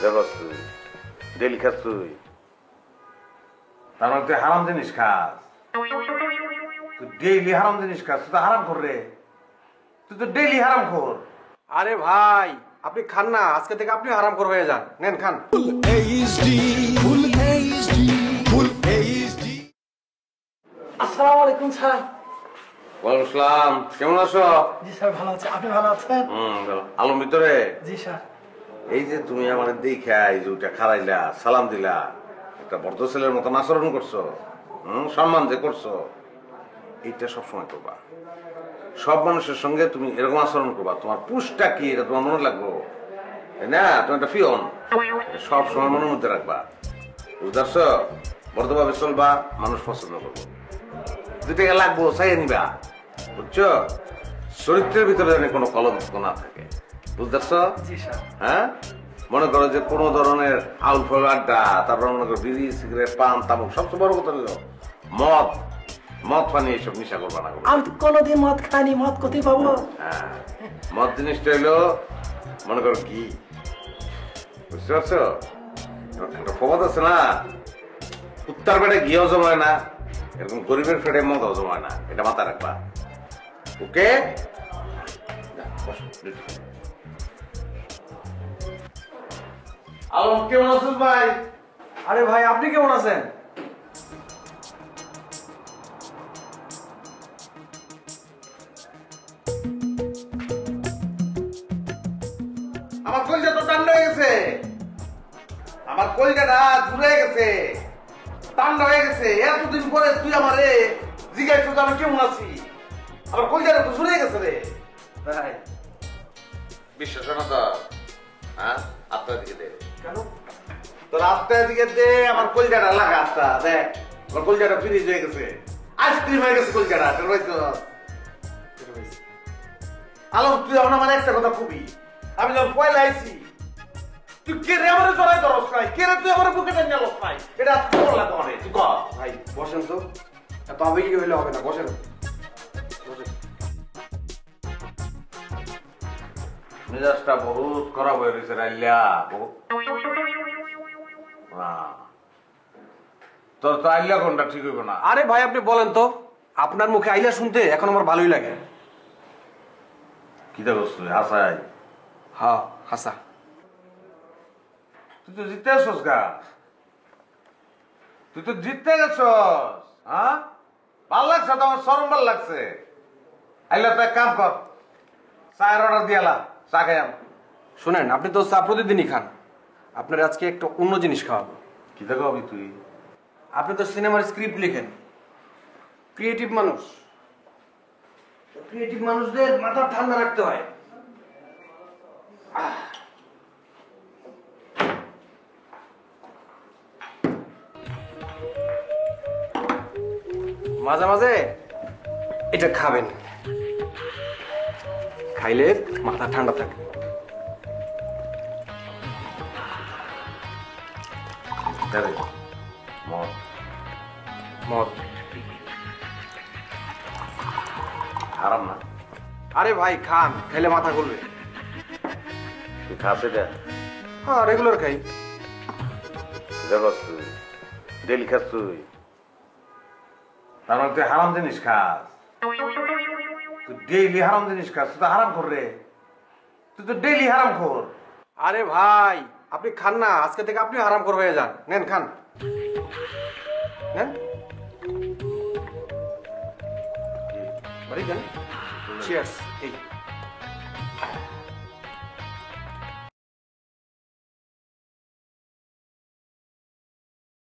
দেখস তুই ডেলি খাস তুই, তার মানে তুই হারাম জিনিস খাস। তুই ডেইলি হারাম জিনিস খাস, তুই তো হারাম কর রে, তুই তো ডেইলি হারাম খোর। আরে ভাই আপনি খান না, আজকে থেকে আপনি আরাম করে হয়ে যান, নেন খান। আসসালামু আলাইকুম স্যার। ওয়ালাইকুম আসসালাম, কেমন আছো? জি স্যার ভালো আছি, আপনি ভালো আছেন? আলম ভিতরে। জি স্যার। এই যে তুমি আমার দেখা এই যে ওইটা খারাইলা, সালাম দিলা, একটা বড় ছেলের মতন আচরণ করছো, সম্মান যে করছো, এইটা সবসময় করবা। সব মানুষের সঙ্গে তুমি এরকম আচরণ করবা। তোমার পুষটা কি এটা তোমার মনে লাগবো, তাই না? তুমি একটা ফিয়ন, সব সময় মনের মধ্যে রাখবা, বুঝতে পারছো? বদ্ধভাবে চলবা, মানুষ পছন্দ করবো। দুটাকে লাগবো চাইয়ে নিবা, বুঝছো? চরিত্রের ভিতরে যেন কোনো কলঙ্ক না থাকে, বুঝতে পারছো? জি স্যার। হ্যাঁ, মনে করো যে কোনো ধরনের আউল ফল আড্ডা, তারপর মনে করো বিড়ি সিগারেট পান তামুক, সবচেয়ে বড় কথা হলো মদ, মদ পানি এইসব নেশা করবা না। আমি তো কোনোদিন মদ খাইনি, মদ কোথায় পাবো? হ্যাঁ, মদ জিনিসটা হলো মনে করো ঘি, বুঝতে পারছো? একটা প্রবাদ আছে না, কুত্তার পেটে ঘি হজম হয় না, এরকম গরিবের পেটে মদ হজম হয় না, এটা মাথায় রাখবা। ওকে, আলম কেমন আছিস ভাই? আরে ভাই আপনি কেমন আছেন? আমার কলজা তো ঠান্ডা হয়ে গেছে, আমার কলজাটা ঘুরে গেছে, ঠান্ডা হয়ে গেছে। এতদিন পরে তুই আমারে জিজ্ঞাসা আমি কেমন আছি, আমার কলজাটা তো ঘুরে গেছে রে ভাই। বিশ্বাস হয় না তো? হ্যাঁ, আত্মার দিকে দে। কেন? তোর আত্মার দিকে দে, আমার কলজাটা লাগা আত্মা দেখ, আমার কলজাটা ফ্রিজ হয়ে গেছে, আইসক্রিম হয়ে গেছে কলজাটা। আলম তুই এখন আমার একটা কথা খুবই, আমি যখন পয়লা আইছি তুই কে রে আমার জড়াই ধরস নাই, কে রে তুই আমার বুকে টেনে লস নাই, এটা তোর লাগে মানে তুই কর। ভাই বসেন তো, এত আবেগী হইলে হবে না, বসেন বসেন। মেজাজটা বহুত খারাপ হয়ে গেছে রাইলা, তোর তো আইলা কোনটা ঠিক হইব না। আরে ভাই আপনি বলেন তো, আপনার মুখে আইলা শুনতে এখন আমার ভালোই লাগে। কি দেখছ তুই হাসাই? হ্যাঁ হাসা। তুই তো জিততে আসছস গা, তুই তো জিততে গেছস। হ্যাঁ, ভাল লাগছে তো, আমার শরম ভাল লাগছে। আইলা তো এক কাম কর, চায়ের অর্ডার দিয়ালা, চা খাইয়াম। শুনেন, আপনি তো চা প্রতিদিনই খান, আপনার আজকে একটা অন্য জিনিস খাওয়াবো। কি দেখো হবি তুই? আপনি তো সিনেমার স্ক্রিপ্ট লিখেন, ক্রিয়েটিভ মানুষ, ক্রিয়েটিভ মানুষদের মাথা ঠান্ডা রাখতে হয়। মাঝে মাঝে এটা খাবেন, খাইলে মাথা ঠান্ডা থাকে। মদ মদ হারাম না? আরে ভাই খান, খাইলে মাথা খুলবে। তুই খাস এটা? হ্যাঁ রেগুলার খাই। দেখস তুই ডেলি খাস তুই, তার মানে তুই হারাম জিনিস খাস। তুই ডেইলি হারাম জিনিস খাস, তুই তো হারাম খোর রে, তুই তো ডেইলি হারাম খোর। আরে ভাই আপনি খান না, আজকে থেকে আপনি আরাম করে হয়ে যান, নেন খান, নেন বাড়ি দেন। চিয়ার্স। এই